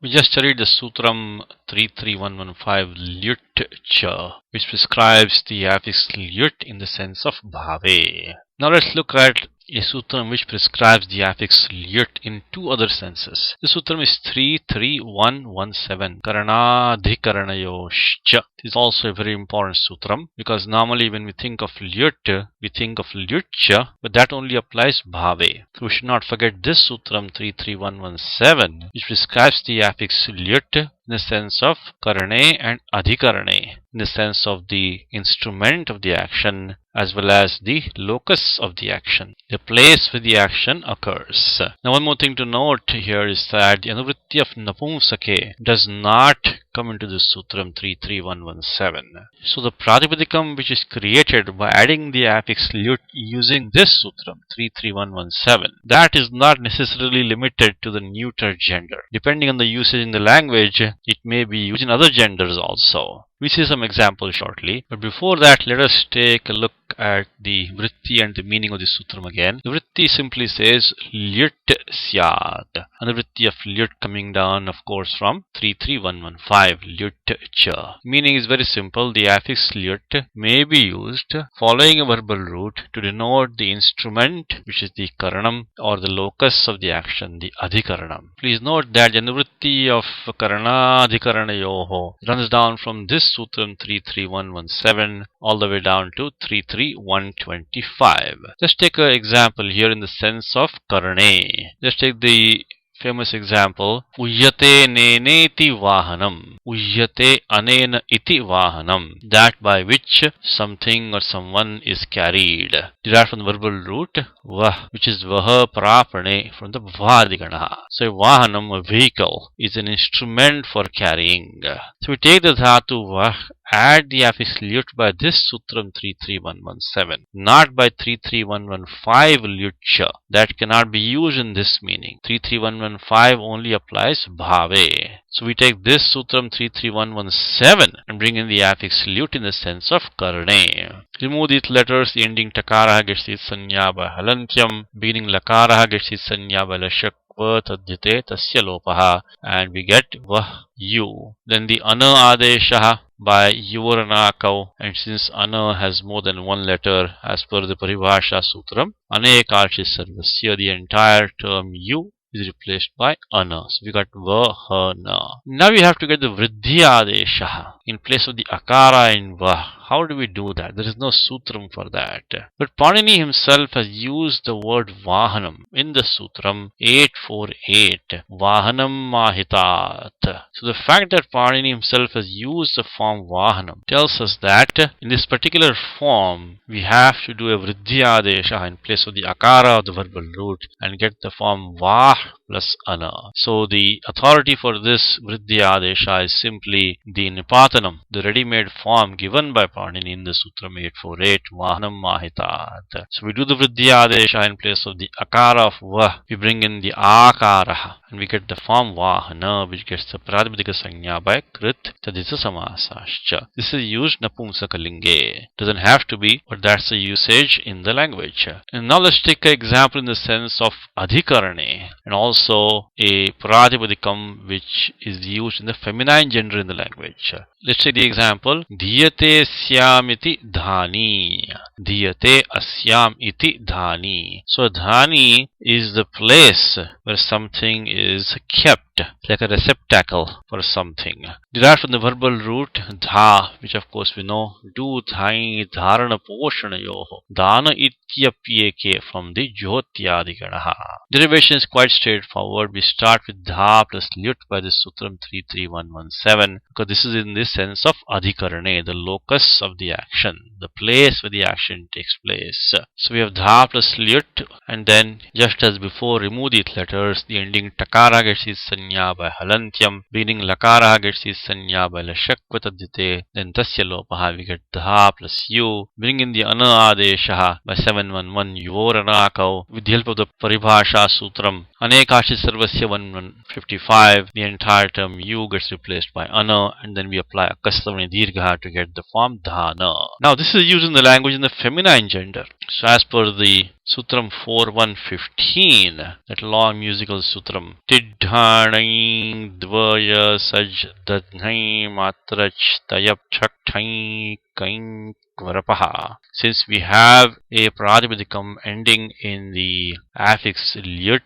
We just studied the Sutram 33115 Lyut Cha, which prescribes the affix Lyut in the sense of Bhave. Now let's look at a sutram which prescribes the affix Lyut in two other senses. The sutram is 33117 Karanadhikaranayoscha. This is also a very important sutram because normally when we think of Lyut, we think of Lyutcha, but that only applies Bhave. So we should not forget this sutram 33117, which prescribes the affix Lyut in the sense of Kरणय and Adhikaranay, in the sense of the instrument of the action as well as the locus of the action, the place where the action occurs. Now one more thing to note here is that the anuvritti of napumsake does not come into this sutram 33117. So the pratipadikam which is created by adding the affix Lyut using this sutram 33117, that is not necessarily limited to the neuter gender. Depending on the usage in the language, it may be used in other genders also. We see some examples shortly, but before that let us take a look at the vritti and the meaning of the sutram again. The vritti simply says Lyut syat, and the vritti of Lyut coming down of course from 33115 Lyut cha. Meaning is very simple. The affix Lyut may be used following a verbal root to denote the instrument which is the karanam or the locus of the action, the adhikaranam. Please note that the anuvritti of karanadhikaranayoho runs down from this Sutram 33117 all the way down to 33125. Let's take an example here in the sense of Kरणय. Let's take the famous example Uyyate neneti vahanam. Uyyate anena iti vahanam. That by which something or someone is carried. Derived from the verbal root vah, which is vaha prapane from the vhadigana. So vahanam, a vehicle, is an instrument for carrying. So we take the dhatu vah, add the affix Lyut by this sutram 33117, not by 33115 Lyutcha. That cannot be used in this meaning. 33115 only applies Bhave. So we take this sutram 33117 and bring in the affix Lyut in the sense of Kरणय. Remove these letters, the ending takara gets its sanya by halantyam, beginning lakara gets its sanya by lashak. Tadhyate tasya lopaha, and we get vah you. Then the ana adeshaha by yuvaranakau, and since ana has more than one letter as per the paribhasha sutram, anekarshi sarvasya, the entire term you is replaced by ana. So we got vahana. Now we have to get the vriddhi adeshaha in place of the akara in vah. How do we do that? There is no sutram for that. But Panini himself has used the word vahanam in the sutram 848. Vahanam mahitat. So the fact that Panini himself has used the form vahanam tells us that in this particular form we have to do a vriddhi adesha in place of the akara of the verbal root and get the form vah plus ana. So the authority for this vriddhi adesha is simply the nipatanam, the ready-made form given by Panini in the Sutram 848, Vahanam Mahitat. So we do the vriddhi adesha in place of the akara of vah. We bring in the akara and we get the form Vahana, which gets the pratipadika sanya by krit taditha samasascha. This is used napumsakalinge. Doesn't have to be, but that's the usage in the language. And now let's take an example in the sense of adhikarane and also a pratipadikam which is used in the feminine gender in the language. Let's take the example Dhyate asyam iti dhani. Dhyate asyam iti dhani. So dhani is the place where something is kept, like a receptacle for something. Derived from the verbal root dha, which of course we know, do dhai dharana poshanayoho. Dana ityapyeke from the jyotyadikanaha. Derivation is quite straightforward. We start with dha plus Lyut by the sutram 33117 because this is in this sense of adhikarane, the locus of the action, the place where the action takes place. So we have dha plus Lyut, and then just as before, remove these letters. The ending takara gets its sanya by halantyam, beginning lakara gets its sanya by lashakva tadhyate, then tasya lopaha, we get dha plus u. Bring in the ana adeshaha by 711 yuvoranakau with the help of the paribhasha sutram anekashi sarvasya 1155. The entire term u gets replaced by ana, and then we apply akastavani dirgha to get the form dhana. Now this is used in the language in the feminine gender. So as per the Sutram 4115, that long musical Sutram, Tidhanai Dvaya Saj Dadnai Matrach Tayap Chakthai Kain Kvarapaha. Since we have a Pratipadikam ending in the affix lyut,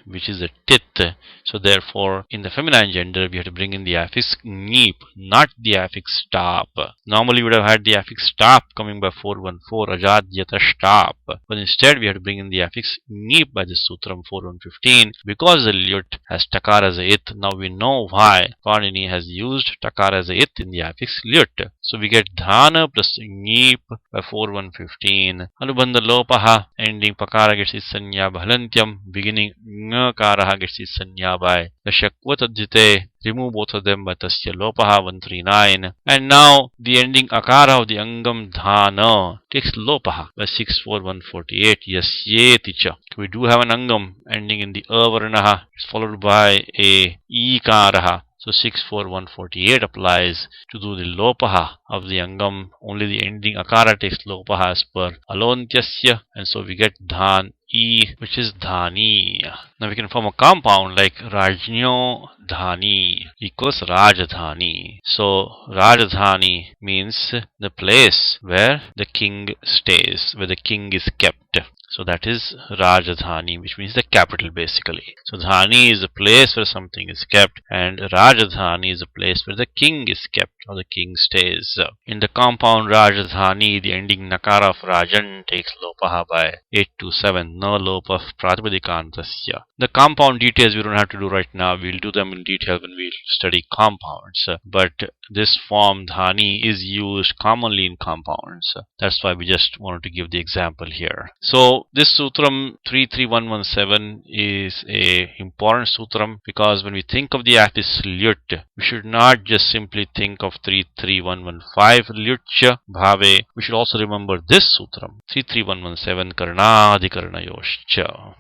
which is a tit, so therefore in the feminine gender we have to bring in the affix neep, not the affix stop. Normally we would have had the affix stop coming by 414, Ajadyata stop, but instead we have to bring in the affix neep by the Sutram 4115 because the lyut has takar as a it. Now we know why Panini has used takar as a it in the affix lyut. So we get dhana plus neep by 4115. Anubandha lopaha, ending pakara gets its sanya by halantyam, beginning ngakaraha gets its sanya by the shakwatadjite. Remove both of them by tasya lopaha 139. And now the ending akara of the angam dhana takes lopaha by 64148. Yasyeticha. We do have an angam ending in the avaranaha. It's followed by a ikaraha. So 64148 applies to do the lopaha of the angam. Only the ending akara takes lopaha as per alontyasya, and so we get dhan e, which is dhani. Now we can form a compound like rajnyo dhani equals rajdhani. So rajdhani means the place where the king stays, where the king is kept. So that is Rajdhani, which means the capital basically. So Dhani is the place where something is kept, and Rajdhani is the place where the king is kept or the king stays. In the compound Rajdhani, the ending nakara of Rajan takes lopaha by 827, no lopa of Pratipadikantasya. The compound details we don't have to do right now. We'll do them in detail when we study compounds. But this form Dhani is used commonly in compounds. That's why we just wanted to give the example here. So this Sutram 33117 is a important Sutram because when we think of the affix lyut, we should not just simply think of 33115 lyutcha bhave. We should also remember this Sutram 33117 karnadhikarnayoscha.